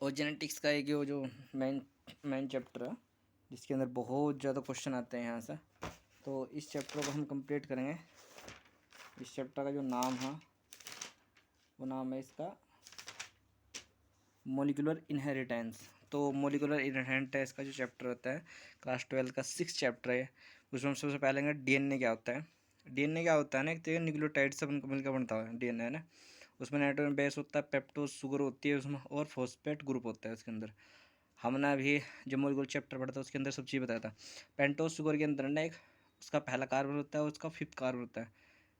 और जेनेटिक्स का एक जो मेन चैप्टर है जिसके अंदर बहुत ज़्यादा क्वेश्चन आते हैं यहाँ से, तो इस चैप्टर को हम कंप्लीट करेंगे। इस चैप्टर का जो नाम है वो नाम है इसका मॉलिक्यूलर इनहेरिटेंस। तो मॉलिक्यूलर इनहेरिटेंस का जो चैप्टर होता है क्लास 12 का 6 चैप्टर है, उसमें हम सबसे पहले डीएनए क्या होता है। डीएनए क्या होता है ना, एक तो न्यूक्लियोटाइड से मिलकर बनता है डीएनए, है ना। उसमें नाइट्रोजन बेस होता है, पेप्टोज शुगर होती है उसमें, और फॉस्फेट ग्रुप होता है उसके अंदर। हमने अभी जो मॉलिक्यूलर चैप्टर पढ़ा था उसके अंदर सब चीज़ बताया था। पेंटोज शुगर के अंदर ना एक उसका पहला कार्बन होता है, उसका 5th कार्बन होता है।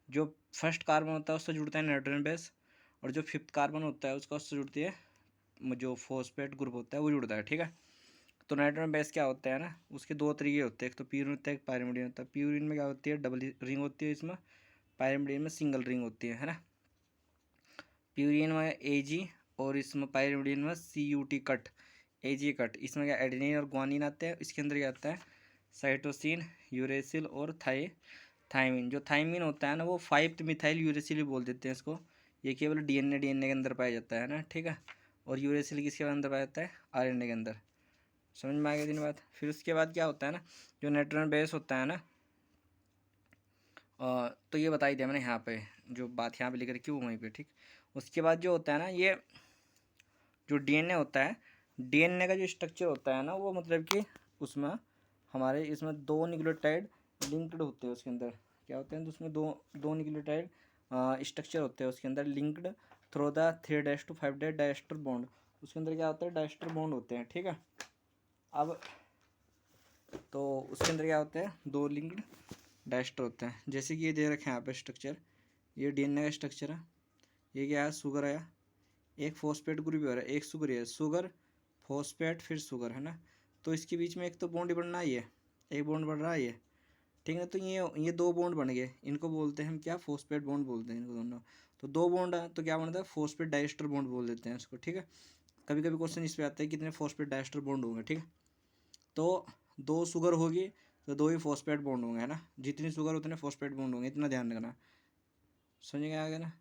जो फर्स्ट कार्बन होता है उससे जुड़ता है नाइट्रोजन बेस, और जो 5th कार्बन होता है उससे जुड़ती है जो फॉस्फेट ग्रुप होता है वो जुड़ता है, ठीक है। तो नाइट्रोजन बेस क्या होता है ना, उसके दो तरीके होते हैं, एक तो प्यूरिन होता है, एक पायरिमिडीन होता है। प्यूरिन में क्या होती है, डबल रिंग होती है इसमें, पायरिमिडीन में सिंगल रिंग होती है ना। प्यूरिन में एजी और इसमें पायरिमिडीन में CUT कट, एजी कट। इसमें क्या एडेनिन और ग्वानिन आते हैं, इसके अंदर क्या आता है साइटोसिन, यूरेसिल और थायमिन। जो थायमिन होता है ना वो 5th मिथाइल यूरेसिल भी बोल देते हैं इसको। ये केवल डीएनए के अंदर पाया जाता है ना, ठीक है। और यूरेसिल किसके अंदर पाया जाता है, RNA के अंदर। समझ में आ गया दिन बात। फिर उसके बाद क्या होता है ना, जो नाइट्रोजन बेस होता है ना, तो ये बताई दिया मैंने यहाँ पे, जो बात यहाँ पे लिख रखी है वहीं पे, ठीक। उसके बाद जो होता है ना, ये जो डीएनए होता है, डीएनए का जो स्ट्रक्चर होता है ना वो मतलब कि उसमें हमारे इसमें दो न्यूक्लियोटाइड लिंक्ड होते हैं उसके अंदर। क्या होते हैं, तो उसमें दो न्यूक्लियोटाइड स्ट्रक्चर होते हैं उसके अंदर, linked through the 3' to 5' disaster bond. उसके अंदर क्या होता है, डायस्टर बॉन्ड होते हैं, ठीक है। अब तो उसके अंदर क्या होते हैं, दो लिंक्ड डायस्टर होते हैं। जैसे कि ये दे रखे हैं यहाँ पे स्ट्रक्चर, ये डीएनए का स्ट्रक्चर है। ये क्या है, शुगर आया, एक फॉस्फेट ग्रुप हो रहा है, एक शुगर है, शुगर फॉस्फेट फिर शुगर, है ना। तो इसके बीच में एक तो बॉन्ड बनना ही है, एक बॉन्ड बन रहा है ये, ठीक है। तो ये दो बॉन्ड बन गए, इनको बोलते हैं हम क्या, फॉस्फेट बॉन्ड बोलते हैं इनको दोनों। तो दो बॉन्ड है तो क्या बनता है, फॉस्फेट डाइस्टर बॉन्ड बोल देते हैं इसको, ठीक है। कभी कभी क्वेश्चन इस पे आता है कितने फॉस्फेट डाइस्टर बॉन्ड होंगे, ठीक है। तो दो शुगर होगी तो दो ही फॉस्फेट बॉन्ड होंगे, है ना। जितनी शुगर उतने फॉस्फेट बॉन्ड होंगे, इतना ध्यान रखना। समझ गया आगे ना।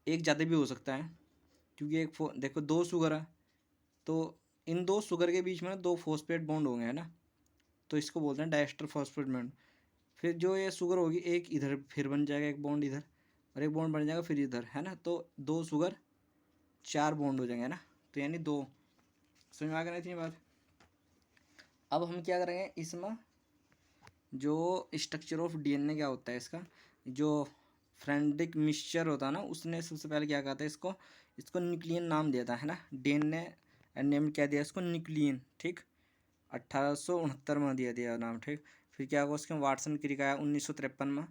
एक ज़्यादा भी हो सकता है, क्योंकि देखो दो शुगर है तो इन दो शुगर के बीच में ना दो फॉस्फेट बॉन्ड होंगे, है ना। तो इसको बोलते हैं डाइस्टर फॉस्फेट बॉन्ड। फिर जो ये शुगर होगी, एक इधर फिर बन जाएगा एक बॉन्ड इधर, और एक बॉन्ड बन जाएगा फिर इधर, है ना। तो दो शुगर 4 बॉन्ड हो जाएंगे, है ना। तो यानी दो। समझ में आ गया थी बात। अब हम क्या करेंगे, इसमें जो स्ट्रक्चर ऑफ डीएनए क्या होता है, इसका जो फ्रेंडरिक मिक्सचर होता है ना, उसने सबसे पहले क्या कहा था, इसको इसको न्यूक्लियन नाम दिया था, है ना। डीएनए नेम क्या दिया इसको, न्यूक्लियन, ठीक। 1869 में दिया नाम, ठीक। फिर क्या हुआ, उसके वाटसन क्रिक आया 1953 में।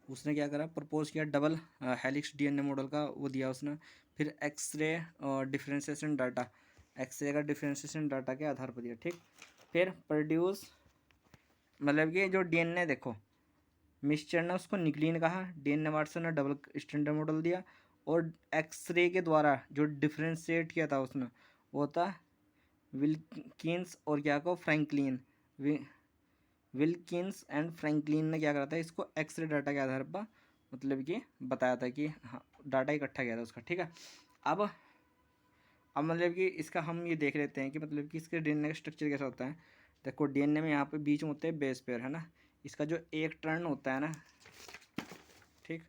उसने क्या करा, प्रपोज किया डबल हेलिक्स डीएनए मॉडल का, वो दिया उसने। फिर एक्सरे डिफ्रेंशिएशन डाटा, एक्सरे का डिफ्रेंशिएशन डाटा के आधार पर दिया, ठीक। फिर प्रोड्यूस, मतलब कि जो डीएनए देखो, मिक्सचर ने उसको न्यूक्लियन कहा, डीएनए वाटसन ने डबल स्टैंडर्ड मॉडल दिया, और एक्सरे के द्वारा जो डिफ्रेंशिएट किया था उसने वो था विल्किंस और क्या को फ्रैंकलिन। विल्किंस एंड फ्रैंकलिन ने क्या करा था, इसको एक्सरे डाटा के आधार पर मतलब कि बताया था कि हाँ डाटा इकट्ठा किया था उसका, ठीक है। अब मतलब कि इसका हम ये देख लेते हैं कि मतलब कि इसके डीएनए का स्ट्रक्चर कैसा होता है। देखो डीएनए में यहाँ पे बीच में होते हैं बेस पेयर, है ना। इसका जो एक टर्न होता है ना, ठीक।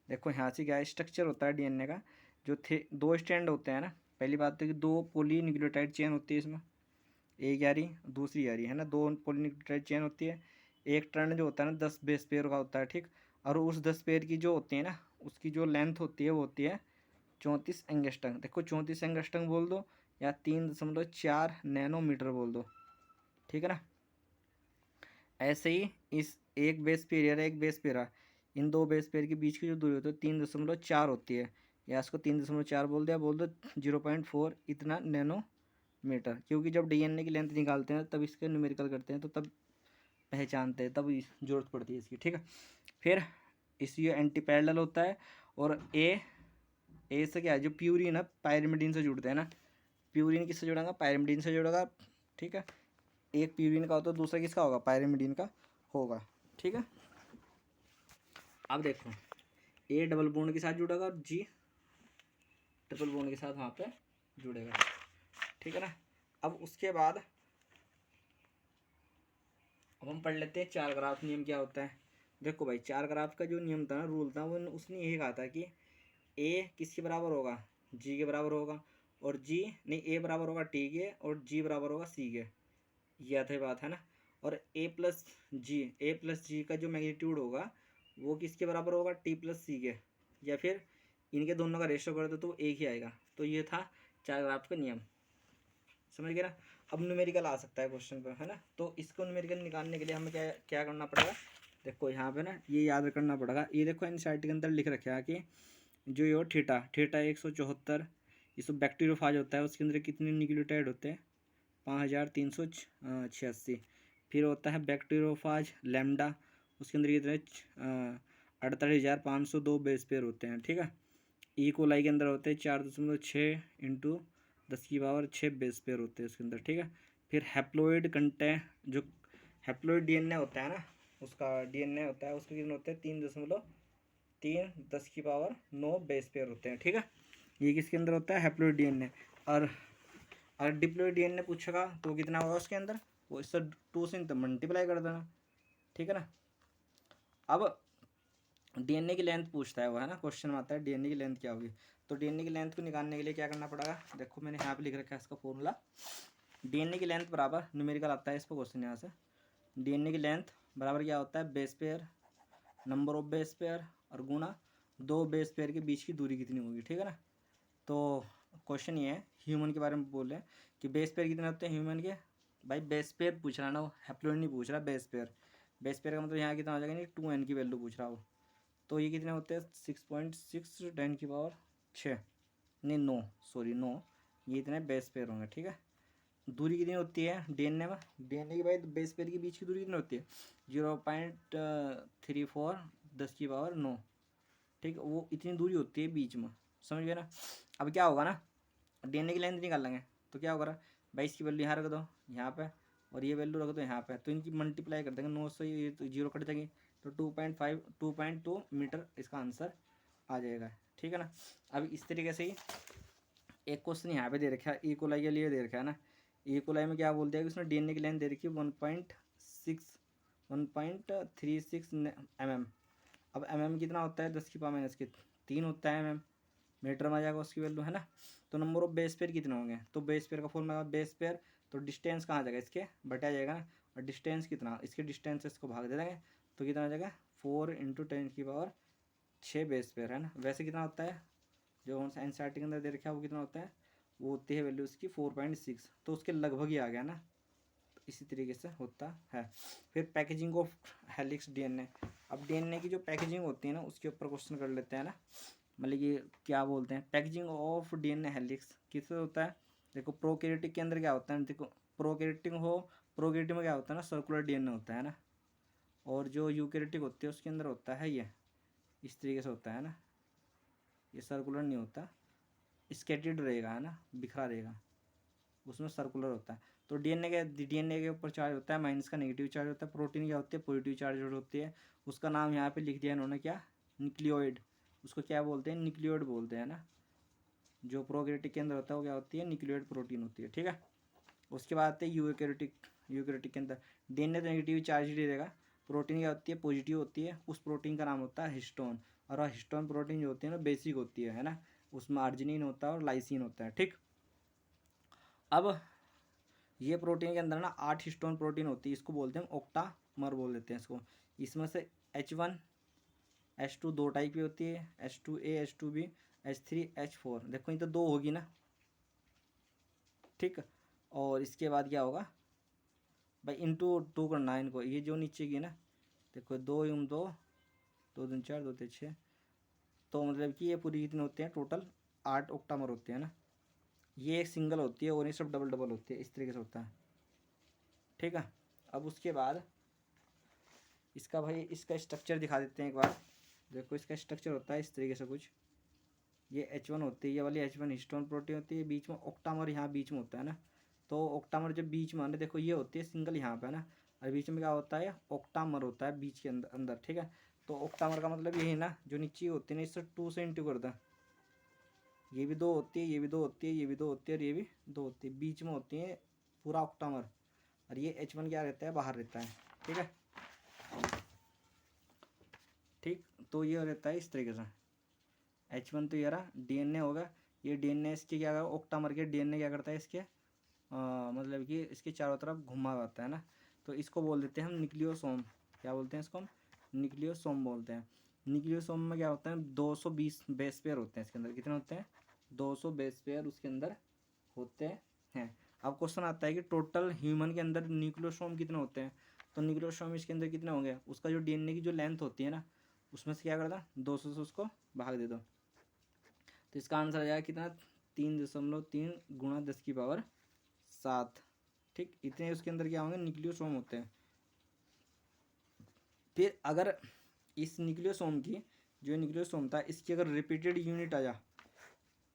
देखो यहाँ से क्या स्ट्रक्चर होता है डीएनए का, जो थे दो स्टैंड होते हैं ना। पहली बात तो कि दो पोली न्यूक्लियोटाइड चेन होती है इसमें, एक यारी दूसरी यारी, है ना। दो पोलीन्यूक्लियोटाइड चेन होती है। एक टर्न जो होता है ना 10 बेस पेयर का होता है, ठीक। और उस 10 पेयर की जो होती है ना, उसकी जो लेंथ होती है वो होती है 34 एंगस्ट्रम। देखो 34 एंगस्ट्रम बोल दो या 3.4 नैनोमीटर बोल दो, ठीक है ना। ऐसे ही इस एक बेस पेयर या एक बेस पेयर, इन दो बेस पेयर के बीच की जो दूरी होती है 3.4 होती है, या इसको 3.4 बोल दो 0.4 इतना नैनोमीटर। क्योंकि जब डीएनए की लेंथ निकालते हैं तब इसके न्यूमेरिकल करते हैं, तो तब पहचानते हैं, तब जरूरत पड़ती है इसकी, ठीक है। फिर इस ये एंटी पैरेलल होता है, और ए से क्या है, जो प्यूरिन है पायरिमिडीन से जुड़ते हैं ना। प्यूरिन किससे जुड़ेगा, पायरिमिडीन से जुड़ेगा, ठीक है। एक प्यूरिन का होता है, दूसरा किसका होगा, पायरिमिडीन का होगा, ठीक है। अब देखो ए डबल बॉन्ड के साथ जुड़ेगा और जी ट्रिपल बॉन्ड के साथ वहाँ पे जुड़ेगा, ठीक है ना। अब उसके बाद अब हम पढ़ लेते हैं चार ग्राफ नियम क्या होता है। देखो भाई, चार ग्राफ का जो नियम था ना, रूल था, वो उसने यही कहा था कि ए किसके बराबर होगा, जी के बराबर होगा, और जी नहीं, ए बराबर होगा टी के और जी बराबर होगा सी के, यह था बात है ना। और ए प्लस जी का जो मैग्नीट्यूड होगा वो किसके बराबर होगा, टी प्लस सी के, या फिर इनके दोनों का रेशो कर दो तो एक ही आएगा। तो ये था चार ग्राफ का नियम, समझ गए ना। अब न्यूमेरिकल आ सकता है क्वेश्चन पर, है ना। तो इसको न्यूमेरिकल निकालने के लिए हमें क्या क्या करना पड़ेगा, देखो यहाँ पे ना ये याद करना पड़ेगा। ये देखो एनसीईआरटी के अंदर लिख रखा है कि जो ये थीटा थीटा 174, इसको बैक्टीरियोफाज होता है, उसके अंदर कितने न्यूक्लियोटाइड होते हैं, 5386। फिर होता है बैक्टीरियोफाज लैम्डा, उसके अंदर कितने 48,502 बेस पेयर होते हैं, ठीक है। ई कोलाई के अंदर होते हैं 4.6 इंटू 10 की पावर 6 बेस पेयर होते हैं उसके अंदर, ठीक है। फिर हैप्लोइड कंटेंट, जो हैप्लोइड डीएनए होता है ना, उसका डीएनए होता है, उसके कितने होते हैं 3.3 10 की पावर 9 बेस पेयर होते हैं, ठीक है। ये किसके अंदर होता है, हैप्लोइड डीएनए। और अगर डिप्लोइड डीएनए पूछेगा तो कितना होगा उसके अंदर, वो इससे 2 से मल्टीप्लाई कर देना, ठीक है ना। अब डीएनए की लेंथ पूछता है वो, है ना, क्वेश्चन में आता है डीएनए की लेंथ क्या होगी। तो डीएनए की लेंथ को निकालने के लिए क्या करना पड़ेगा, देखो मैंने यहाँ पे लिख रखा है इसका फॉर्मूला। डीएनए की लेंथ बराबर, न्यूमेरिकल आता है इस पर क्वेश्चन यहाँ से, डीएनए की लेंथ बराबर क्या होता है, base pair, number of base pair, और गुना 2 बेस पेयर के बीच की दूरी कितनी होगी, ठीक है ना। तो क्वेश्चन ये है, ह्यूमन के बारे में बोल रहे हैं कि बेस पेयर कितने होते हैं ह्यूमन के। भाई बेस पेयर पूछ रहा ना, वो हैप्लोइड नहीं पूछ रहा, बेस पेयर। बेस पेयर का मतलब यहाँ कितना हो जाएगा, नहीं 2n की वैल्यू पूछ रहा हो। तो ये कितने होते हैं 6.6 10 की पावर 6, नहीं 9, सॉरी 9, ये इतने बेस पेयर होंगे, ठीक है। दूरी कितनी होती है डीएनए में, डीएनए की भाई बेस पेयर के बीच की दूरी कितनी होती है, 0.34 10 की पावर 9, ठीक है। वो इतनी दूरी होती है बीच में, समझ गए ना। अब क्या होगा ना, डीएनए की लेंथ निकाल लेंगे, तो क्या होगा भाई, इसकी वैल्यू यहाँ रख दो यहाँ पे, और ये वैल्यू रख दो यहाँ पे, तो इनकी मल्टीप्लाई कर देंगे 9 से, ये तो 0 कट जाएगी, तो 2.2 मीटर इसका आंसर आ जाएगा, ठीक है ना। अब इस तरीके से ही एक क्वेश्चन यहाँ पे दे रखा है, ई कोलाई के लिए दे रखा है ना। ई कोलाई में क्या बोलते हैं कि उसने डीएनए की लेंथ दे रखी है 1.36 mm। अब mm कितना होता है 10 की पावर -3 होता है mm, मीटर में आ जाएगा उसकी वैल्यू, है ना। तो नंबर ऑफ बेस पेयर कितने होंगे, तो बेस पेयर का फॉर्मूला बेस पेयर, तो डिस्टेंस कहाँ आ जाएगा, इसके बटा जाएगा ना, और डिस्टेंस कितना, इसके डिस्टेंस से इसको भाग दे देंगे, तो कितना आ जाएगा 4 × 10 की पावर 6 बेस पेयर, है ना। वैसे कितना होता है, जो एनसीईआरटी के अंदर दे रखा है वो कितना होता है, वो होती है वैल्यू उसकी 4.6, तो उसके लगभग ही आ गया ना। तो इसी तरीके से होता है। फिर पैकेजिंग ऑफ हेलिक्स डीएनए, अब डीएनए की जो पैकेजिंग होती है ना, उसके ऊपर क्वेश्चन कर लेते हैं ना। मतलब ये क्या बोलते हैं, पैकेजिंग ऑफ डीएनए हेलिक्स किससे होता है। देखो प्रोकैरियोटिक के अंदर क्या होता है, देखो प्रोकैरियोटिक में क्या होता है ना, सर्कुलर डीएनए होता है ना। और जो यूकैरियोटिक होती है उसके अंदर होता है ये इस तरीके से होता है ना, ये सर्कुलर नहीं होता, स्केटेड रहेगा, है ना, बिखरा रहेगा, उसमें सर्कुलर होता है। तो डीएनए के ऊपर चार्ज होता है माइनस का नेगेटिव चार्ज होता है, प्रोटीन क्या होती है पॉजिटिव चार्ज होती है। उसका नाम यहाँ पे लिख दिया इन्होंने क्या, न्यूक्लियोइड, उसको क्या बोलते हैं, न्यूक्लियोइड बोलते हैं ना। जो प्रोकैरियोटिक के अंदर होता है वो क्या होती है, न्यूक्लियोइड प्रोटीन होती है, ठीक है। उसके बाद आते हैं यूकैरियोटिक के अंदर डीएनए तो नेगेटिव चार्ज ही रहेगा, प्रोटीन क्या होती है पॉजिटिव होती है, उस प्रोटीन का नाम होता है हिस्टोन। और हिस्टोन प्रोटीन जो होती है ना बेसिक होती है ना, उसमें आर्जिनिन होता है और लाइसिन होता है, ठीक। अब ये प्रोटीन के अंदर ना 8 हिस्टोन प्रोटीन होती है, इसको बोलते हैं ऑक्टामर बोल देते हैं इसको। इसमें से H1 H2 दो टाइप की होती है, H2A H2B H3 H4, देखो ये तो दो होगी ना, ठीक। और इसके बाद क्या होगा भाई, इंटू 2 करना है इनको, ये जो नीचे की ना, देखो 2 × 2 2 3 4 2 3 6, तो मतलब कि ये पूरी कितने होते हैं टोटल 8 ऑक्टामर होते हैं ना। ये एक सिंगल होती है और ये सब डबल डबल होती है, इस तरीके से होता है, ठीक है। अब उसके बाद इसका भाई इसका स्ट्रक्चर दिखा देते हैं एक बार। देखो इसका स्ट्रक्चर होता है इस तरीके से कुछ, ये H1 होती है, ये वाली H1 हिस्टोन प्रोटीन होती है, बीच में ऑक्टामर यहाँ बीच में होता है ना। तो ऑक्टामर जब बीच में आने, देखो ये होती है सिंगल यहाँ पे है ना, और बीच में क्या होता है ऑक्टामर होता है बीच के अंदर अंदर, ठीक है। तो ऑक्टामर का मतलब यही ना, जो नीचे होती है ना, इससे 2 से इंटू कर दें, ये भी दो होती है, ये भी दो होती है, ये भी दो होती है, और ये भी दो होती है, बीच में होती है पूरा ऑक्टामर। और ये H1 क्या रहता है, बाहर रहता है। ठीक है, ठीक। तो ये रहता है इस तरीके से। H1 तो ये रहा DNA होगा, ये DNA इसके क्या होगा, ऑक्टामर के DNA क्या करता है, इसके मतलब कि इसके चारों तरफ घुमा होता है ना। तो इसको बोल देते हैं हम न्यूक्लियोसोम। क्या बोलते हैं इसको हम, न्यूक्लियोसोम बोलते हैं। न्यूक्लियोसोम में क्या होता है, 220 बेस पेयर होते हैं इसके अंदर। कितने होते हैं, 200 बेस पेयर उसके अंदर होते हैं। अब क्वेश्चन आता है कि टोटल ह्यूमन के अंदर न्यूक्लियोसोम कितने होते हैं। तो न्यूक्लियोसोम इसके अंदर कितने होंगे, उसका जो DNA की जो लेंथ होती है ना, उसमें से क्या करना, 200 से उसको भाग दे दो। तो इसका आंसर आ जाएगा कितना, 3.3 गुणा 10⁻7। ठीक, इतने उसके अंदर क्या होंगे, न्यूक्लियोसोम होते हैं। फिर अगर इस न्यूक्लियोसोम की, जो न्यूक्लियोसोम था, इसकी अगर रिपीटेड यूनिट आ जा,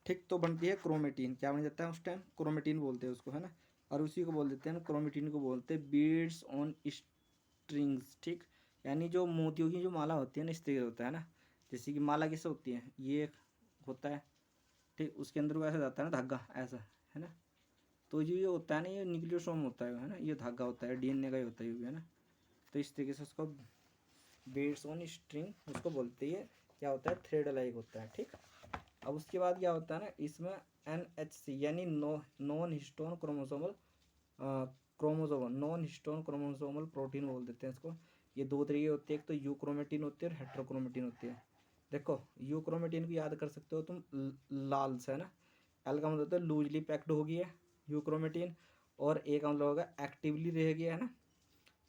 ठीक, तो बनती है क्रोमेटीन। क्या बन जाता है उस टाइम, क्रोमेटीन बोलते हैं उसको, है ना। और उसी को बोल देते हैं, क्रोमेटीन को बोलते हैं बीड्स ऑन स्ट्रिंग्स। ठीक, यानी जो मोतियों की जो माला होती है ना, इस तरीके होता है ना। जैसे कि माला किससे होती है, ये एक होता है, ठीक, उसके अंदर वो ऐसा जाता है ना धागा, ऐसा, है ना। तो ये होता है ना, ये न्यूक्लियोसोम होता है ना, ये धागा होता है, DNA का ही होता है ये भी, है ना। तो इस तरीके से उसको बीड्स ऑन स्ट्रिंग उसको बोलते हैं। क्या होता है, थ्रेड लाइक होता है। ठीक, अब उसके बाद क्या होता है ना, इसमें NHC यानी non histone chromosomal non histone chromosomal protein बोल देते हैं इसको। ये दो तरीके होते हैं, एक तो यूक्रोमेटिन होती है और हेट्रोक्रोमेटिन होती है। देखो, यूक्रोमेटिन को याद कर सकते हो तुम, लाल से, है ना। एल का मतलब होता है लूजली पैक्ड होगी है यूक्रोमेटिन, और ए का मतलब होगा एक्टिवली रहेगी, है ना।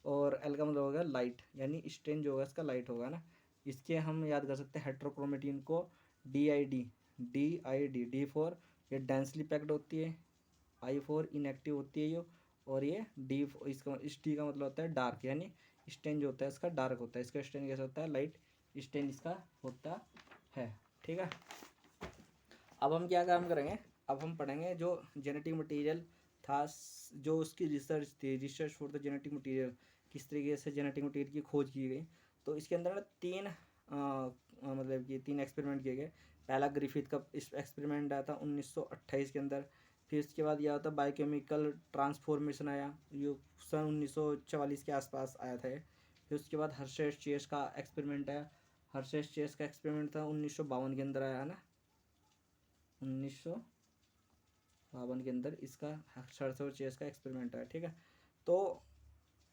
और एल का मतलब होगा लाइट, यानी स्ट्रेन जो होगा इसका लाइट होगा ना। इसके हम याद कर सकते हैं हेट्रोक्रोमेटिन को DID, डी फॉर ये डेंसली पैक्ड होती है, I फॉर इनएक्टिव होती है ये, और ये डी, इसका इस टी का मतलब होता है डार्क, यानी स्टेन जो होता है इसका डार्क होता है, इसका स्टेन कैसा होता है, लाइट स्टेन इसका होता है। ठीक है, अब हम क्या काम करेंगे, अब हम पढ़ेंगे जो जेनेटिक मटेरियल था, जो उसकी रिसर्च थी, research for the genetic material, किस तरीके से जेनेटिक मटेरियल की खोज की गई। तो इसके अंदर ना मतलब कि 3 एक्सपेरिमेंट किए गए। पहला ग्रिफिथ का इस एक्सपेरिमेंट आया था 1928 के अंदर। फिर उसके बाद यह होता बायोकेमिकल ट्रांसफॉर्मेशन आया, ये सन 1944 के आसपास आया था। फिर उसके बाद हर्शेस चेस का एक्सपेरिमेंट आया। हर्शेस चेस का एक्सपेरिमेंट था 1952 के अंदर आया, है ना। 1952 के अंदर इसका हर्शेस और चेस का एक्सपेरिमेंट आया। ठीक है, तो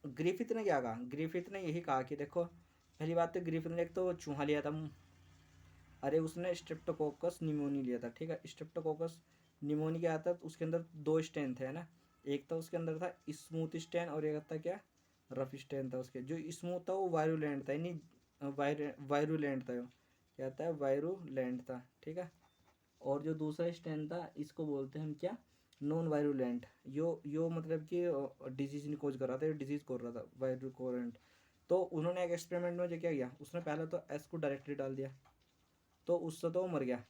ग्रिफिथ ने क्या कहा, ग्रिफिथ ने यही कहा कि देखो, पहली बात तो ग्रिफिथ ने एक तो चूहा लिया था, अरे उसने स्ट्रेप्टोकोकस निमोनी लिया था। ठीक है, स्ट्रेप्टोकोकस निमोनी क्या आता है, तो उसके अंदर 2 स्टेन थे, है ना। एक था उसके अंदर था स्मूथ स्टेन, और एक था क्या, रफ स्टेन था। उसके जो स्मूथ था वो वायरुलेंट था, यानी वायरुलेंट था, वो क्या था, वायरुलेंट था। ठीक है, और जो दूसरा स्टेन था इसको बोलते हैं हम क्या, नॉन वायरुलेंट। यो मतलब कि डिजीज नहीं खोज कर रहा था, डिजीज खोज रहा था, वायरुलेंट। तो उन्होंने एक एक्सपेरिमेंट में जो क्या किया, उसने पहले तो एस को डायरेक्टली डाल दिया, तो उससे तो वो मर गया,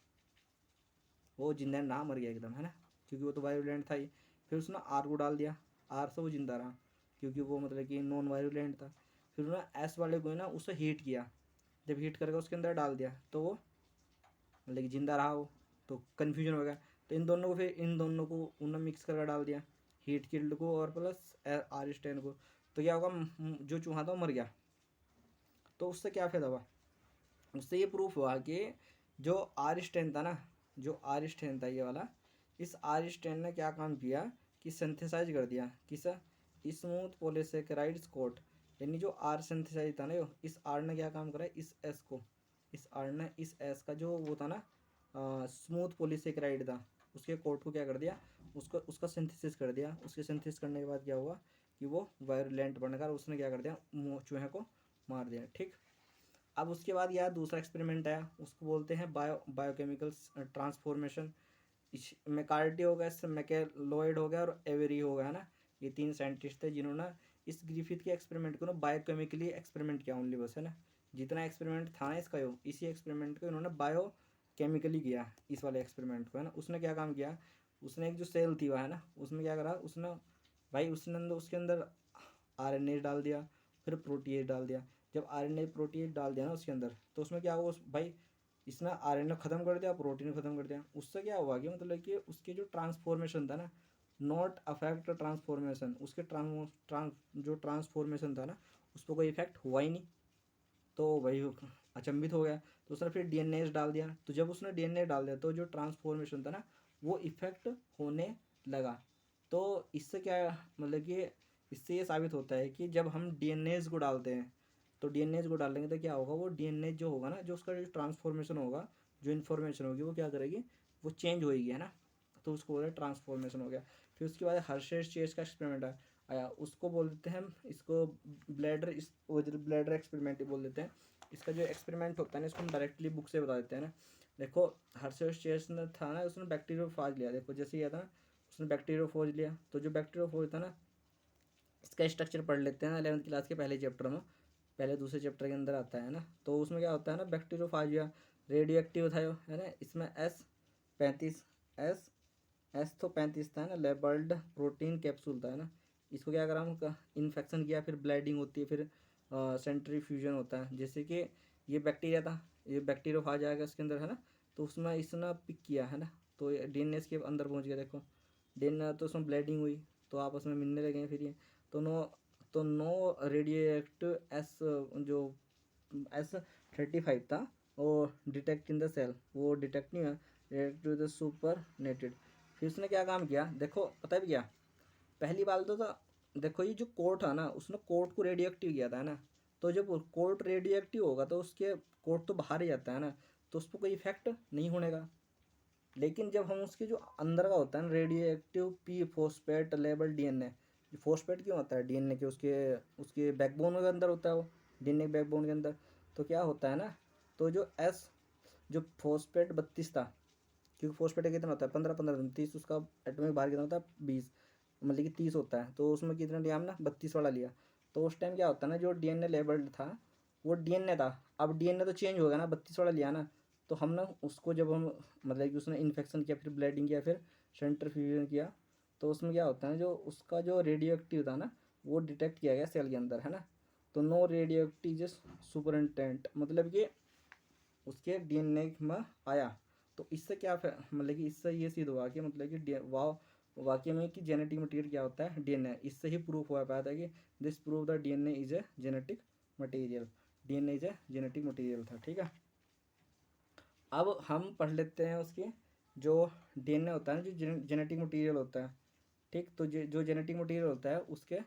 वो जिंदा ना मर गया एकदम, है ना, क्योंकि वो तो वायरुलेंट था ही। फिर उसने आर को डाल दिया, आर से वो जिंदा रहा, क्योंकि वो मतलब कि नॉन वायरुलेंट था। फिर उन्होंने एस वाले को ना उसे हीट किया, जब हीट करके उसके अंदर डाल दिया तो वो मतलब कि जिंदा रहा वो। तो कन्फ्यूजन हो गया, तो इन दोनों को, फिर इन दोनों को उन्होंने मिक्स करके डाल दिया, हीट किल्ड को और प्लस आर स्टेन को। तो क्या होगा, जो चूहा था वो मर गया। तो उससे क्या फ़ायदा हुआ, उससे ये प्रूफ हुआ कि जो आर स्टेन था ना, जो आर स्टेन था ये वाला, इस आर स्टेन ने क्या काम किया कि सिंथेसाइज कर दिया किस, स्मूथ पॉलीसेकेराइड्स कोट। यानी जो आर सिंथेसाइज था ना, इस आर ने क्या काम करा, इस एस को, इस आर ने इस एस का जो वो था ना स्मूथ पॉलीसेकेराइड था, उसके कोट को क्या कर दिया, उसको उसका सिंथेसिस कर दिया। उसके सिंथेसिस करने के बाद क्या हुआ कि वो वायरुलेंट बनकर उसने क्या कर दिया, चूहे को मार दिया। ठीक, अब उसके बाद यार दूसरा एक्सपेरिमेंट आया, उसको बोलते हैं बायोकेमिकल ट्रांसफॉर्मेशन। मैकार्टी हो गया, इससे मैकेलॉयड हो गया, और एवेरी हो गया, है ना। ये 3 साइंटिस्ट थे जिन्होंने इस ग्रिफिथ के एक्सपेरिमेंट को ना बायोकेमिकली एक्सपेरिमेंट किया ओनली, बस, है ना। जितना एक्सपेरिमेंट था ना इसका, इसी एक्सपेरिमेंट को इन्होंने बायो केमिकली किया, इस वाले एक्सपेरिमेंट को, है ना। उसने क्या काम किया, उसने एक जो सेल थी वह, है ना, उसमें क्या करा उसने, भाई उसने अंदर उसके अंदर RNA डाल दिया, फिर प्रोटीएज डाल दिया। जब RNA प्रोटीएज डाल दिया ना उसके अंदर, तो उसमें क्या हुआ भाई, इसने आरएनए खत्म कर दिया, प्रोटीन खत्म कर दिया। उससे क्या हुआ कि मतलब कि उसके जो ट्रांसफॉर्मेशन था ना, नॉट अफेक्ट ट्रांसफॉर्मेशन, उसके जो ट्रांसफॉर्मेशन था ना उस पर कोई इफेक्ट हुआ ही नहीं। तो वही अचंभित हो गया, तो उसने फिर डीएनए डाल दिया। तो जब उसने डीएनए डाल दिया तो जो ट्रांसफॉर्मेशन था ना वो इफेक्ट होने लगा। तो इससे क्या मतलब कि इससे ये साबित होता है कि जब हम डीएनएज को डालते हैं तो डीएनएज को डालेंगे तो क्या होगा, वो डीएनए जो होगा ना, जो उसका जो ट्रांसफॉर्मेशन होगा, जो इन्फॉर्मेशन होगी वो क्या करेगी, वो चेंज होएगी, है ना। तो उसको बोला ट्रांसफॉर्मेशन हो गया। फिर उसके बाद हर्शेस चेस का एक्सपेरिमेंट आया, उसको बोल देते हैं हम, इसको ब्लैडर, इस ब्लैडर एक्सपेरिमेंट ही बोल देते हैं। इसका जो एक्सपेरिमेंट होता है ना इसको हम डायरेक्टली बुक से बता देते हैं ना। देखो हर्शेस चेस ने था ना, उसने बैक्टीरियोफाज लिया। देखो जैसे ये था ना, उसने बैक्टीरियोफोज लिया। तो जो बैक्टीरियोफोज था ना, इसका स्ट्रक्चर पढ़ लेते हैं ना 11th क्लास के पहले चैप्टर में, पहले दूसरे चैप्टर के अंदर आता है ना। तो उसमें क्या होता है ना, बैक्टीरियोफाजिया रेडियो एक्टिव था है ना। इसमें S35 एस तो 35 था ना, लेबल्ड प्रोटीन कैप्सूल था है ना। इसको क्या करा हम, इन्फेक्शन किया, फिर ब्लीडिंग होती है, फिर सेंट्रीफ्यूजन होता है। जैसे कि ये बैक्टीरिया था, ये बैक्टीरियोफाज आएगा इसके अंदर है ना। तो उसमें इसने पिक किया है ना, तो डीएनए के अंदर पहुंच गया। देखो डीएनए, तो उसमें ब्लीडिंग हुई, तो आपस में मिलने लगे। फिर ये तो नो रेडियो एक्टिव एस, जो S35 था वो डिटेक्ट इन द सेल, वो डिटेक्ट नहीं हुआ, रिएक्ट टू द सुपर नेटेड। फिर उसने क्या काम किया, देखो पता भी क्या, पहली बात तो था, देखो ये जो कोट है ना, उसने कोट को रेडियो एक्टिव किया था ना। तो जब कोट रेडियो एक्टिव होगा तो उसके कोट तो बाहर ही जाता है ना, तो उस पर कोई इफेक्ट नहीं होने का। लेकिन जब हम उसके जो अंदर का होता है ना, radio active P phosphate label DNA, phosphate क्यों होता है डीएनए के, उसके उसके बैकबोन के अंदर होता है वो, डीएनए बैकबोन के अंदर। तो क्या होता है ना, तो जो जो फोस्फेट 32 था, क्योंकि फोस्फेट कितना होता है 15 15 30, उसका एटॉमिक भार कितना होता है 20, मतलब कि 30 होता है। तो उसमें कितना लिया हमने, 32 वाला लिया। तो उस टाइम क्या होता है ना, जो डीएनए लेबल्ड था वो डीएनए था। अब डीएनए तो चेंज हो गया ना, 32 वाला लिया ना। तो हम ना उसको जब हम मतलब कि उसने इन्फेक्शन किया, फिर ब्लीडिंग किया, फिर सेंट्रीफ्यूजन किया, तो उसमें क्या होता है, जो उसका जो रेडियो एक्टिव था ना वो डिटेक्ट किया गया सेल के अंदर, है ना। तो no radioactive just superintendent, मतलब कि उसके डीएनए में आया। तो इससे क्या मतलब कि इससे ये सिद्ध हुआ कि मतलब कि वाकई में कि जेनेटिक मटेरियल क्या होता है, डीएनए। इससे ही प्रूफ हुआ पाया था कि this prove the DNA is a genetic material, DNA is a genetic material था, ठीक है। अब हम पढ़ लेते हैं उसके जो डीएनए होता है, जो जेनेटिक मटेरियल होता है, ठीक। तो जो जेनेटिक मटेरियल होता है उसके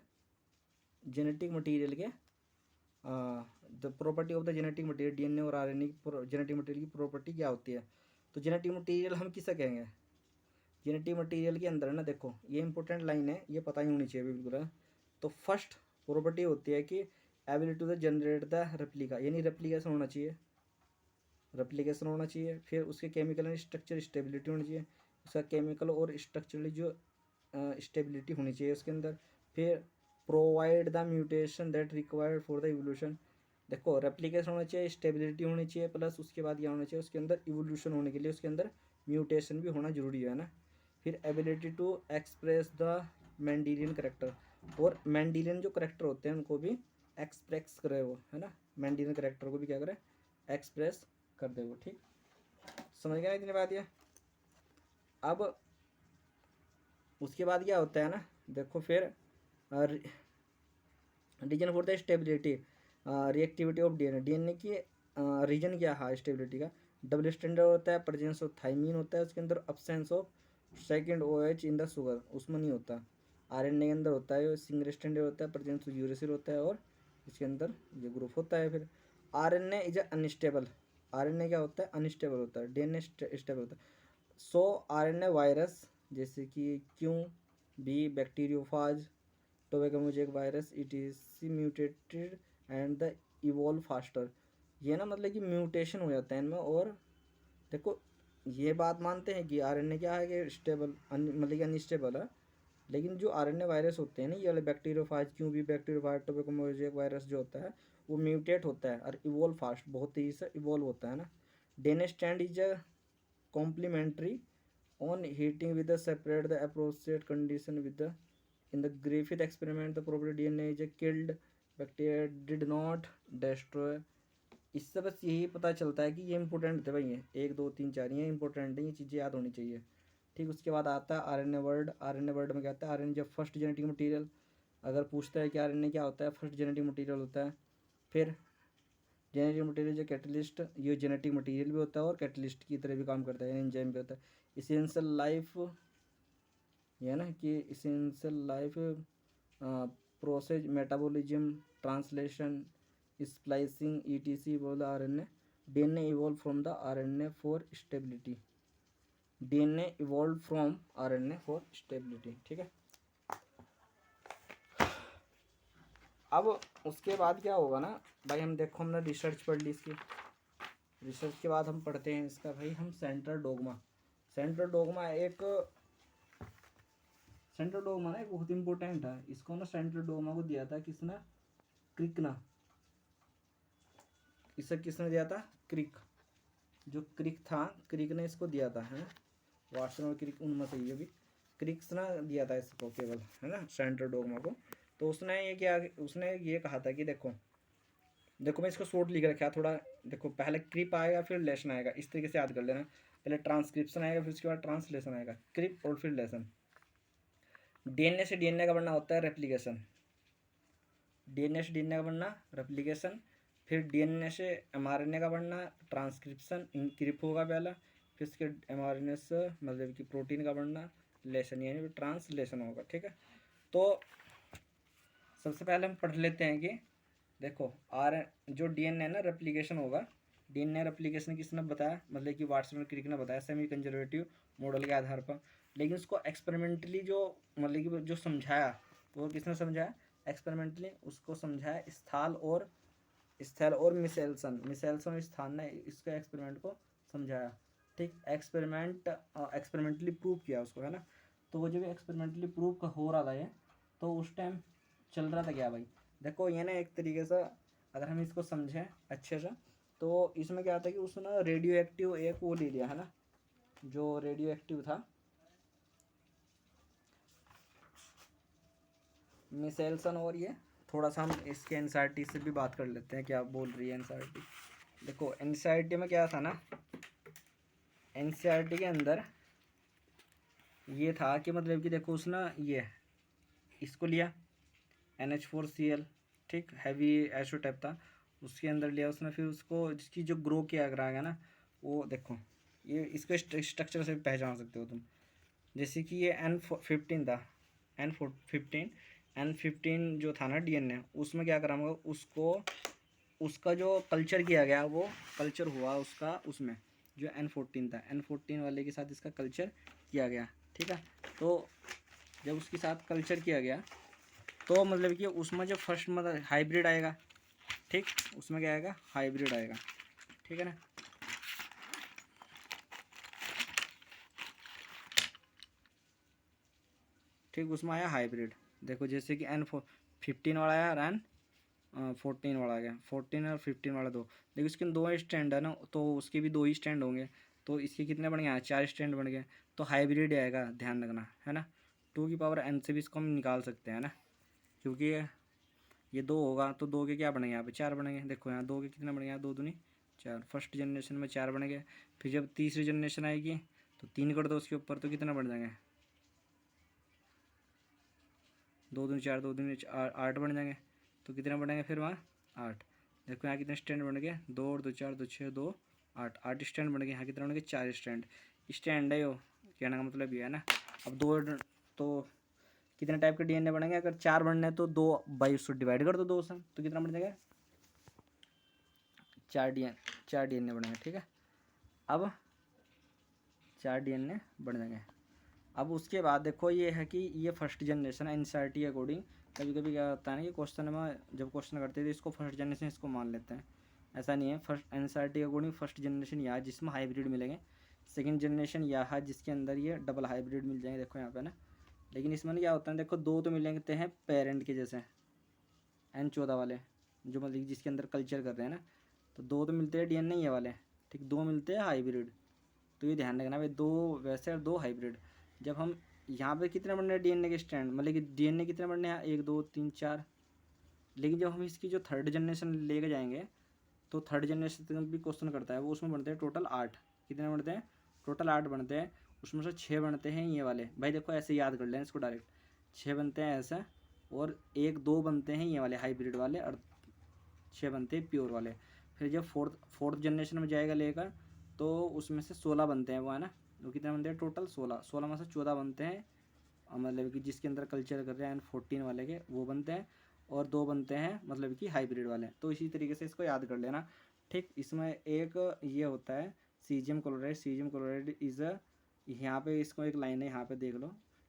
जेनेटिक मटेरियल के the property of the genetic material, DNA और आरएनए की जेनेटिक मटेरियल की प्रॉपर्टी क्या होती है। तो जेनेटिक मटेरियल हम किसे कहेंगे, जेनेटिक मटेरियल के अंदर है ना, देखो ये इंपॉर्टेंट लाइन है, ये पता ही होनी चाहिए बिल्कुल है। तो फर्स्ट प्रॉपर्टी होती है कि ability to the generate the replica, यानी रेप्लिकेशन होना चाहिए, रेप्लिकेशन होना चाहिए। फिर उसके केमिकल एंड स्ट्रक्चर स्टेबिलिटी होनी चाहिए, उसका केमिकल और स्ट्रक्चरली जो स्टेबिलिटी होनी चाहिए उसके अंदर। फिर provide the mutation that required for the evolution. देखो रेप्लिकेशन होना चाहिए, स्टेबिलिटी होनी चाहिए, प्लस उसके बाद क्या होना चाहिए, उसके अंदर इवोल्यूशन होने के लिए उसके अंदर म्यूटेशन भी होना जरूरी है ना। फिर ability to express the Mendelian character, और मैंडीलियन जो करेक्टर होते हैं उनको भी एक्सप्रेस करे वो, है ना। मैंडीलियन करेक्टर को भी क्या करे, एक्सप्रेस कर दे वो, ठीक। समझ गया इतनी बात ये। अब उसके बाद क्या होता है ना, देखो फिर reason for the stability reactivity of DNA, DNA की रीजन क्या है स्टेबिलिटी का, डबल स्टैंडर्ड होता है, प्रेजेंस ऑफ थाइमीन होता है उसके अंदर, absence of second OH in the sugar उसमें नहीं होता। आरएनए के अंदर होता है, सिंगल स्टैंडर्ड होता है, प्रेजेंस ऑफ यूरेसिल होता है, और इसके अंदर ये ग्रुप होता है। फिर आरएनए इज अनस्टेबल, आरएनए क्या होता है, अनस्टेबल होता है, डीएनए स्टेबल होता है। सो आरएनए वायरस जैसे कि क्यों बी bacteriophage tobacco mosaic virus it is mutated and the evolve faster. ये ना मतलब कि म्यूटेशन हो जाता है इनमें। और देखो ये बात मानते हैं कि आरएनए क्या है कि स्टेबल मतलब कि अनस्टेबल है, लेकिन जो आरएनए वायरस होते हैं ना, ये वाले बैक्टीरियोफाज क्यों भी बैक्टीरियोफाज टोबैकोमोजेक वायरस जो होता है वो म्यूटेट होता है और इवॉल्व फास्ट, बहुत तेज़ी से इवॉल्व होता है ना। DNA strand is a complementary on heating with the separate the appropriate condition with the in the Griffith experiment the proper DNA is killed bacteria did not destroy इससे बस यही पता चलता है कि ये इंपॉर्टेंट थे भाई, ये 1 2 3 4 ये इंपॉर्टेंट है, ये चीज़ें याद होनी चाहिए। ठीक, उसके बाद आता है आरएनए वर्ड। आरएनए वर्ड में क्या आता है, आरएनए जब फर्स्ट जेनेटिक मटेरियल, अगर पूछता है कि आरएनए क्या होता है, फर्स्ट जेनेटिक मटेरियल होता है। फिर जेनेटिक मटेरियल जो कैटलिस्ट, ये जेनेटिक मटेरियल भी होता है और कैटलिस्ट की तरह भी काम करता है, एंजाइम भी होता है। इसेंशियल लाइफ, ये है ना कि essential life process, metabolism, translation, splicing, etc बोल RNA. DNA evolve from the RNA for stability. DNA evolve from RNA for stability. ठीक है, अब उसके बाद क्या होगा ना भाई, हम देखो हमने रिसर्च पढ़ ली इसकी। रिसर्च के बाद हम पढ़ते हैं इसका भाई हम सेंट्रल डोगमा। सेंट्रल डोगमा एक, सेंट्रल डोगमा ना एक बहुत इंपॉर्टेंट है। इसको ना सेंट्रल डोगमा को दिया था किसने, क्रिक ना। इसे किसने दिया था, क्रिक। जो क्रिक था, क्रिक ने इसको दिया था, है वाटसन और क्रिक उनमें से ये भी क्रिक्स ने दिया था इसको केवल, है ना, सेंट्रल डोगमा को। तो उसने ये क्या, उसने ये कहा था कि देखो देखो मैं इसको शॉर्ट लिख रखा थोड़ा। देखो पहले क्रिप आएगा फिर लेसन आएगा, इस तरीके से याद कर लेना। पहले ट्रांसक्रिप्शन आएगा फिर उसके बाद ट्रांसलेशन आएगा, क्रिप और फिर लेसन। डीएनए से डीएनए का बनना होता है रेप्लिकेशन। डीएनए से डीएनए का बनना रेप्लिकेशन। फिर डीएनए से एमआरएनए का बनना ट्रांसक्रिप्शन, इनक्रिप होगा पहला। फिर उसके एमआरएनए से मतलब कि प्रोटीन का बनना लेसन, यानी ट्रांसलेशन होगा। ठीक है, तो सबसे पहले हम पढ़ लेते हैं कि देखो आर जो डीएनए ना रेप्लिकेशन होगा। डीएनए रेप्लिकेशन किसने बताया, मतलब कि वाटसन और क्रिक ने बताया सेमी कंजर्वेटिव मॉडल के आधार पर। लेकिन उसको एक्सपेरिमेंटली जो मतलब कि जो समझाया वो किसने समझाया, एक्सपेरिमेंटली उसको समझाया स्थल और मिसेल्सन। मिसेल्सन और स्थान ने इसके एक्सपेरिमेंट को समझाया। ठीक, एक्सपेरिमेंटली प्रूव किया उसको, है ना। तो वो जब एक्सपेरिमेंटली प्रूव हो रहा था ये, तो उस टाइम चल रहा था क्या भाई, देखो ये ना एक तरीके से अगर हम इसको समझें अच्छे से, तो इसमें क्या था कि उसने रेडियो एक्टिव एक वो ले लिया, है ना, जो रेडियो एक्टिव था मिसेल्सन। और ये थोड़ा सा हम इसके एनसीईआरटी से भी बात कर लेते हैं, क्या बोल रही है एनसीईआरटी। देखो एनसीईआरटी में क्या था ना, एनसीईआरटी के अंदर ये था कि मतलब कि देखो उसने ये इसको लिया NH4Cl, ठीक, हैवी एशो टाइप था, उसके अंदर लिया उसने। फिर उसको जिसकी जो ग्रो किया गया ना, वो देखो ये इसको स्ट्रक्चर से पहचान सकते हो तुम। जैसे कि ये N15 था, N15 जो था ना डीएनए, उसमें क्या करा होगा, उसको उसका जो कल्चर किया गया वो कल्चर हुआ उसका, उसमें जो N14 था, N14 वाले के साथ इसका कल्चर किया गया। ठीक है, तो जब उसके साथ कल्चर किया गया तो मतलब कि उसमें जो फर्स्ट मतलब हाइब्रिड आएगा, ठीक, उसमें क्या आएगा, हाइब्रिड आएगा। ठीक है ना, ठीक, उसमें आया हाइब्रिड। देखो जैसे कि N15 वाला आया और N14 वाला आ गया, 14 और 15 वाला दो। देखो इसके दो स्टैंड है ना, तो उसके भी दो ही स्टैंड होंगे, तो इसके कितने बन गए, 4 स्टैंड बन गए। तो हाइब्रिड आएगा, ध्यान रखना, है ना। 2 की पावर n से भी इसको हम निकाल सकते हैं ना, क्योंकि ये 2 होगा तो 2 के क्या बनेंगे, यहाँ पे 4 बनेंगे। देखो यहाँ 2 के कितने बनेंगे, यहाँ 2 दूनी 4, फर्स्ट जनरेशन में 4 बन गए। फिर जब तीसरी जनरेशन आएगी तो 3 कर दो उसके ऊपर, तो कितना बन जाएंगे, 2 दूनी 4, 2 दूनी 8 बन जाएंगे। तो कितने बनेंगे फिर वहाँ, 8। देखो यहाँ कितने स्टैंड बन गए, 2 और 2 4, 2 6 2 8, 8 स्टैंड बन गए। यहाँ कितने बन गए, 4 स्टैंड। स्टैंड है यो, कहने का मतलब ये है ना। अब 2 तो कितने टाइप के डीएनए बनेंगे, अगर 4 बनने हैं तो 2 बाई उसको डिवाइड कर दो 2 से, तो कितना बन जाएगा, 4 डीएनए बनेंगे। ठीक है, अब 4 डीएनए बन जाएंगे। अब उसके बाद देखो ये है कि ये फर्स्ट जनरेशन है एनसीईआरटी के अकॉर्डिंग। कभी कभी क्या होता है ना कि क्वेश्चन में जब क्वेश्चन करते हैं तो इसको फर्स्ट जनरेशन इसको मान लेते हैं, ऐसा नहीं है। फर्स्ट एनसीईआरटी के अकॉर्डिंग फर्स्ट जनरेशन यह है जिसमें हाइब्रिड मिलेंगे। सेकंड जनरेशन यह है जिसके अंदर ये डबल हाइब्रिड मिल जाएंगे, देखो यहाँ पे ना। लेकिन इसमें क्या होता है, देखो 2 तो मिलेंगे हैं पेरेंट के जैसे, N14 वाले जो मतलब जिसके अंदर कल्चर कर रहे हैं ना, तो 2 तो मिलते हैं डीएनए ये वाले, ठीक, 2 मिलते हैं हाइब्रिड। तो ये ध्यान रखना भाई, 2 वैसे और 2 हाइब्रिड। जब हम यहाँ पे कितने बनने हैं डीएनए के स्ट्रैंड, मतलब कि डीएनए कितने बनने हैं, 1 2 3 4। लेकिन जब हम इसकी जो थर्ड जनरेशन लेके जाएंगे तो थर्ड जनरेशन का भी क्वेश्चन करता है वो, उसमें बनते हैं टोटल 8। कितने बनते हैं? टोटल 8 बनते हैं। उसमें से 6 बनते हैं ये वाले, भाई देखो ऐसे याद कर लें इसको डायरेक्ट, 6 बनते हैं ऐसा, और 1-2 बनते हैं ये वाले हाइब्रिड वाले, और 6 बनते हैं प्योर वाले। फिर जब फोर्थ जनरेशन में जाएगा लेगा, तो उसमें से 16 बनते हैं वो, है ना। तो कितने बनते हैं टोटल? 16 में से 14 बनते हैं मतलब कि जिसके अंदर कल्चर कर रहे हैं, एंड 14 वाले के वो बनते हैं, और 2 बनते हैं मतलब कि हाइब्रिड वाले। तो इसी तरीके से इसको याद कर लेना, ठीक। इसमें एक ये होता है caesium chloride. Caesium chloride is a, यहाँ पे इसको एक लाइन है यहाँ पे देख लो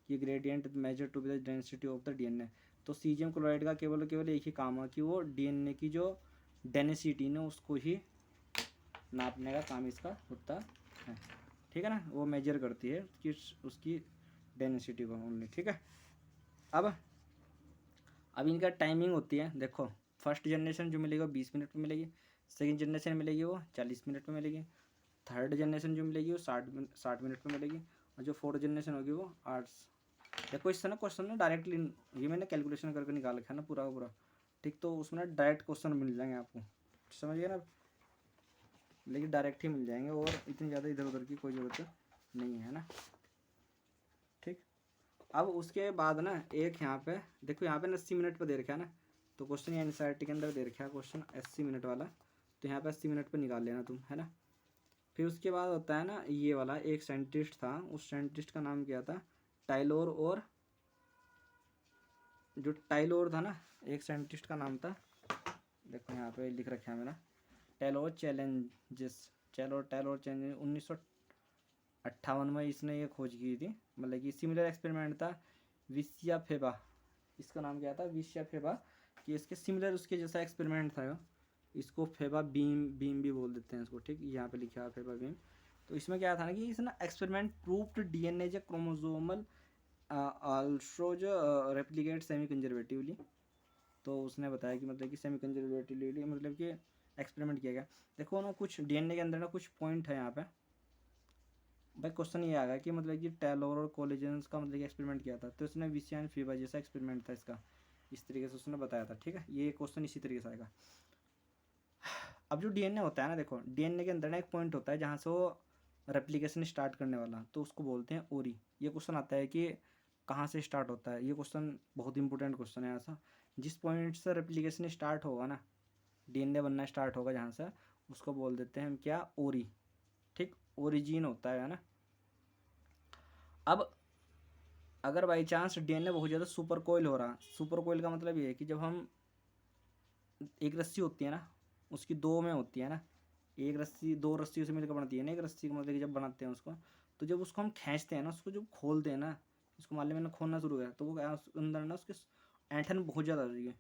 कि gradient measure to be the density of the DNA. तो सीजियम क्लोराइड का केवल केवल एक ही काम है कि वो डीएनए की जो डेंसिटी ना उसको ही नापने का काम इसका होता है, ठीक है ना। वो मेजर करती है कि उसकी डेंसिटी को ओनली, ठीक है। अब इनका टाइमिंग होती है, देखो फर्स्ट जनरेशन जो मिलेगी वो 20 मिनट में मिलेगी, सेकेंड जनरेशन मिलेगी वो 40 मिनट में मिलेगी, थर्ड जनरेशन जो मिलेगी वो 60 मिनट में मिलेगी, और जो फोर्थ जनरेशन होगी वो 8। देखो इससे ना क्वेश्चन ना डायरेक्टली, ये मैंने कैलकुलेशन करके निकाल रखा है ना पूरा का पूरा, ठीक। तो उसमें ना डायरेक्ट क्वेश्चन मिल जाएंगे आपको, समझिए ना, लेकिन डायरेक्ट ही मिल जाएंगे, और इतनी ज़्यादा इधर उधर की कोई ज़रूरत नहीं है ना, ठीक। अब उसके बाद ना एक यहाँ पे देखो, यहाँ पे ना 80 मिनट पर दे रखा है ना, तो क्वेश्चन ये एनसीईआरटी के अंदर दे रखा है क्वेश्चन 80 मिनट वाला, तो यहाँ पे 80 मिनट पर निकाल लेना तुम, है ना। फिर उसके बाद होता है ना ये वाला, एक साइंटिस्ट था, उस साइंटिस्ट का नाम क्या था? टाइलोर। और जो टाइलोर था ना, एक साइंटिस्ट का नाम था, देखो यहाँ पे लिख रखा है मेरा, टेलोर चैलेंजेस, टेलोर चैलेंज 1958 में इसने ये खोज की थी, मतलब कि सिमिलर एक्सपेरिमेंट था विसिया फेबा, इसका नाम क्या था? विसिया फेबा, कि इसके सिमिलर उसके जैसा एक्सपेरिमेंट था, इसको फेबा बीम भी बोल देते हैं इसको, ठीक। यहाँ पे लिखा है फेबा बीम। तो इसमें क्या था ना कि इसने एक्सपेरिमेंट प्रूव्ड डीएनए जो क्रोमोसोमल आल्सो जो रेप्लिकेट सेमी कंजर्वेटिवली। तो उसने बताया कि मतलब कि सेमी कंजर्वेटिवली मतलब कि एक्सपेरिमेंट किया गया। देखो ना कुछ डीएनए के अंदर ना कुछ पॉइंट है यहाँ पे, भाई क्वेश्चन ये आ गया कि मतलब कि टेलर और कोलेजेंस का मतलब कि एक्सपेरिमेंट किया था, तो इसने विसिया एंड फीबा जैसा एक्सपेरिमेंट था इसका, इस तरीके से उसने बताया था, ठीक है। ये क्वेश्चन इसी तरीके से आएगा। अब जो डीएनए होता है ना, देखो डीएनए के अंदर ना एक पॉइंट होता है जहाँ से वो रेप्लिकेशन स्टार्ट करने वाला, तो उसको बोलते हैं ओरी। ये क्वेश्चन आता है कि कहाँ से स्टार्ट होता है, ये क्वेश्चन बहुत इंपॉर्टेंट क्वेश्चन है ऐसा। जिस पॉइंट से रेप्लिकेशन स्टार्ट होगा ना, डीएनए बनना स्टार्ट होगा जहाँ से, उसको बोल देते हैं हम क्या? ओरी, ठीक। ओरिजिन होता है ना। अब अगर बाई चांस डीएनए बहुत ज़्यादा सुपर कोइल हो रहा, सुपर कोइल का मतलब ये है कि जब हम एक रस्सी होती है ना, उसकी दो में होती है ना, एक रस्सी दो रस्सी से मिलकर बनती है ना एक रस्सी का, मतलब कि जब बनाते हैं उसको, तो जब उसको हम खींचते हैं ना, उसको जब खोलते हैं ना, उसको मान लिया मैंने खोलना शुरू किया, तो वो क्या अंदर ना उसके ऐंठन बहुत ज़्यादा हो रही है,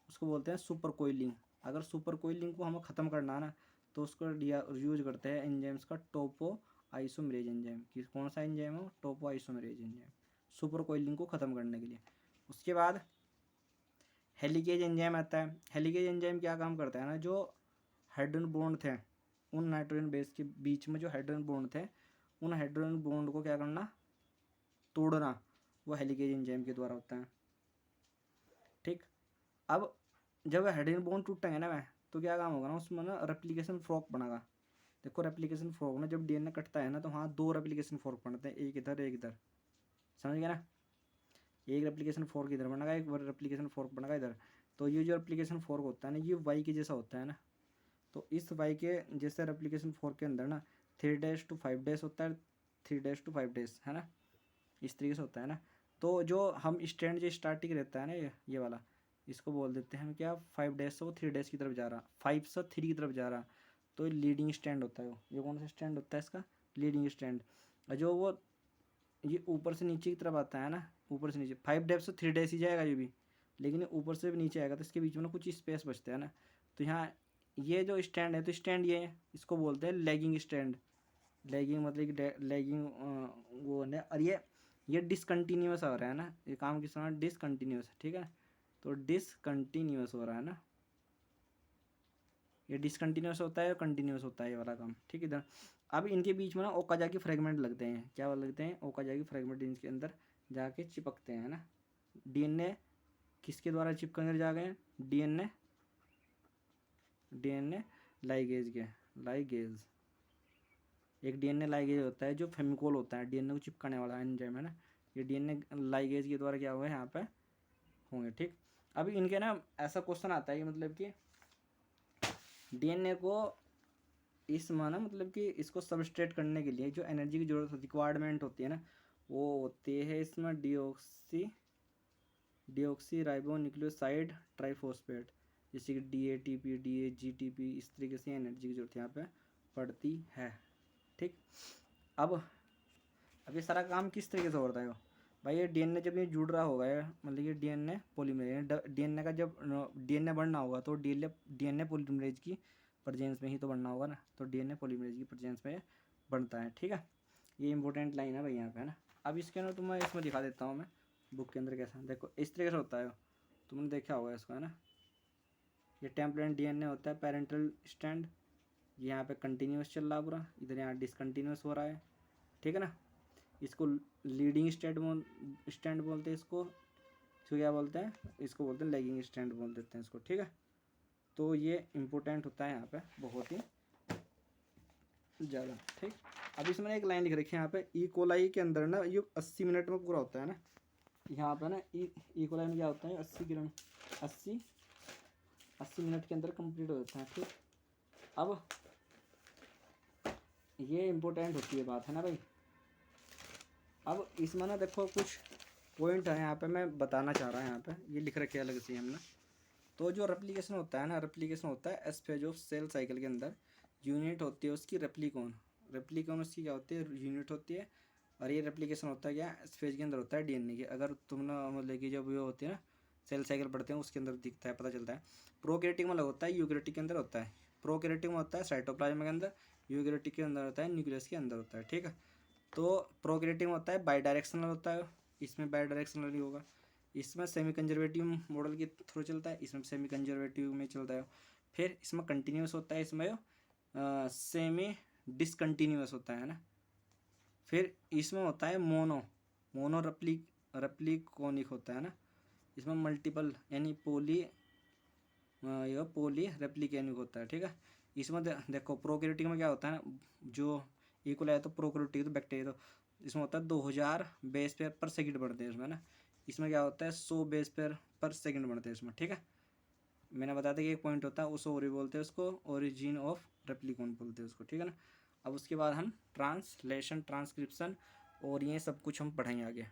उसको बोलते हैं सुपर कोइलिंग। अगर सुपर कोइलिंग को हमें ख़त्म करना है ना, तो उसको यूज करते हैं एंजाइम्स का, टोपो आइसोमरेज एंजाइम। कि कौन सा एंजाइम हो? टोपो आइसोमरेज एंजाइम, सुपर कोइलिंग को ख़त्म करने के लिए। उसके बाद हेलिकेज एंजाइम आता है। हेलिकेज एंजाइम क्या काम करता है ना, जो हाइड्रोजन बॉन्ड थे उन नाइट्रोजन बेस के बीच में, जो हाइड्रोजन बॉन्ड थे उन हाइड्रोजन बॉन्ड को क्या करना? तोड़ना, वो हेलिकेज एंजाइम के द्वारा होता है, ठीक। अब जब हाइड्रोजन बॉन्ड टूटेंगे ना वह, तो क्या काम होगा ना उसमें ना रेप्लिकेशन फॉर्क बनेगा। देखो रेप्लिकेशन फॉर्क ना, जब डीएनए कटता है ना, तो वहाँ 2 रेप्लिकेशन फॉर्क बनते हैं, एक इधर एक इधर, समझ गया ना। एक रेप्लिकेशन फोर्क इधर बनेगा, एक रेप्लिकेशन फोर्क बनेगा इधर। तो ये जो रेप्लिकेशन फोर्क होता है ना, ये वाई के जैसा होता है ना, तो इस वाई के जैसे रेप्लिकेशन फोर्क के अंदर ना 3 to 5 होता है, 3 to 5 है ना, इस तरीके से होता है ना। तो जो हम स्टैंड जो स्टार्टिंग रहता है ना, ये वाला, इसको बोल देते हैं हम क्या? 5 से वो 3 की तरफ जा रहा, 5 से 3 की तरफ जा रहा, तो लीडिंग स्टैंड होता है वो। ये कौन सा स्टैंड होता है इसका? Leading stand. और जो वो ये ऊपर से नीचे की तरफ आता है ना, ऊपर से नीचे 5 से 3 ही जाएगा ये भी, लेकिन उपर से भी नीचे आएगा, तो इसके बीच में ना कुछ स्पेस बचता है ना। तो यहाँ ये जो स्टैंड है, तो स्टैंड ये है, इसको बोलते हैं लैगिंग स्टैंड। लैगिंग मतलब कि लैगिंग वो है, और ये डिसकंटिन्यूस हो रहा है ना, ये काम किस तरह डिसकंटिन्यूस, ठीक है। तो डिसकंटिन्यूस हो रहा है ना, ये डिसकंटिन्यूस होता है, कंटिन्यूस होता है ये वाला काम, ठीक है। इधर अब इनके बीच में ना ओकाजाकी फ्रेगमेंट लगते हैं, क्या लगते हैं? ओकाजाकी फ्रेगमेंट इनके अंदर जाके चिपकते हैं ना। डीएनए किसके द्वारा चिपक कर जा गए? डीएनए लाइगेज के, लाइगेज एक डीएनए लाइगेज होता है जो फेमिकोल होता है, डीएनए को चिपकाने वाला एंजाइम है ना, ये डीएनए लाइगेज के द्वारा क्या हुआ है यहाँ पे होंगे। ठीक, अभी इनके ना ऐसा क्वेश्चन आता है कि मतलब कि डीएनए को इस माना मतलब कि इसको सबस्ट्रेट करने के लिए जो एनर्जी की जरूरत होती रिक्वायरमेंट होती है ना, वो होती है इसमें डीऑक्सी राइबो न्यूक्लियोसाइड ट्राइफॉस्फेट, जैसे कि DATP DAGTP, इस तरीके से एनर्जी की जरूरत यहाँ पे पड़ती है। ठीक, अब ये सारा काम किस तरीके से होता है भाई, ये डीएनए जब ये जुड़ रहा होगा मतलब ये डीएनए पॉलीमरेज, डीएनए का जब डीएनए बढ़ना होगा तो डीएनए पॉलीमरेज की प्रेजेंस में ही तो बढ़ना होगा ना, तो डीएनए पॉलीमरेज की प्रेजेंस में बनता है। ठीक है, ये इंपॉर्टेंट लाइन है भाई यहाँ पे, है ना। अब इसके अंदर तो मैं इसमें दिखा देता हूँ मैं बुक के अंदर कैसा, देखो इस तरीके से होता है, तुमने देखा होगा इसको, है ना। ये टेम्पलेट डीएनए होता है, पेरेंटल स्टैंड, यहाँ पे कंटिन्यूस चल रहा है पूरा, इधर यहाँ डिसकंटिन्यूस हो रहा है। ठीक है ना, इसको लीडिंग स्टैंड बोलते हैं, इसको क्या बोलते हैं, इसको बोलते हैं लैगिंग स्टैंड बोल देते हैं इसको। ठीक है, तो ये इम्पोर्टेंट होता है यहाँ पे बहुत ही ज़्यादा। ठीक, अब इसमें एक लाइन लिख रखी है यहाँ पे, ई कोलाई के अंदर ना ये 80 मिनट में पूरा होता है ना, यहाँ पे ना ई कोलाई में क्या होता है 80 मिनट के अंदर कंप्लीट हो जाता है। ठीक, अब ये इम्पोर्टेंट होती है बात, है ना भाई। अब इसमें ना देखो कुछ पॉइंट है यहाँ पे मैं बताना चाह रहा हूँ, यहाँ पे ये लिख रखे अलग से हमने। तो जो रेप्लिकेशन होता है ना, रेप्लिकेशन होता है S phase of cell cycle के अंदर, यूनिट होती है उसकी रेप्लिकॉन उसकी क्या होती है, यूनिट होती है। और ये रेप्लिकेशन होता है क्या, एस फेज के अंदर होता है डीएनए की। अगर तुमने मतलब कि जब ये होती है ना सेल साइकिल पढ़ते हैं उसके अंदर दिखता है, पता चलता है। प्रोकैरियोटिक में अलग होता है, यूकैरियोटिक के अंदर होता है। प्रोकैरियोटिक में होता है साइटोप्लाज्म के अंदर, यूकैरियोटिक के अंदर होता है न्यूक्लियस के अंदर होता है। ठीक है, तो प्रोकैरियोटिक में होता है बाई डायरेक्शनल होता है, इसमें बाई डायरेक्शनल ही होगा। इसमें सेमी कंजर्वेटिव मॉडल के थ्रू चलता है, इसमें सेमी कंजर्वेटिव में चलता है। फिर इसमें कंटिन्यूस होता है, इसमें सेमी डिसकंटिन्यूस होता है ना। फिर इसमें होता है मोनो रेप्लिकोनिक होता है ना। इसमें मल्टीपल यानी पोली रेप्लिकेनिक होता है। ठीक है, इसमें देखो प्रोकैरियोटिक में क्या होता है ना, जो इक्वल है तो प्रोकैरियोटिक तो बैक्टीरिया, तो इसमें होता है 2000 बेस पेयर पर सेकंड बढ़ते हैं इसमें ना। इसमें क्या होता है 100 बेस पेयर पर सेकंड बढ़ते हैं इसमें। ठीक है, मैंने बताया था कि एक पॉइंट होता है उस ओरी बोलते हैं उसको, ओरिजिन ऑफ रेप्लिकॉन बोलते हैं उसको। ठीक है ना, अब उसके बाद हम ट्रांसलेशन ट्रांसक्रिप्शन और ये सब कुछ हम पढ़ेंगे आगे।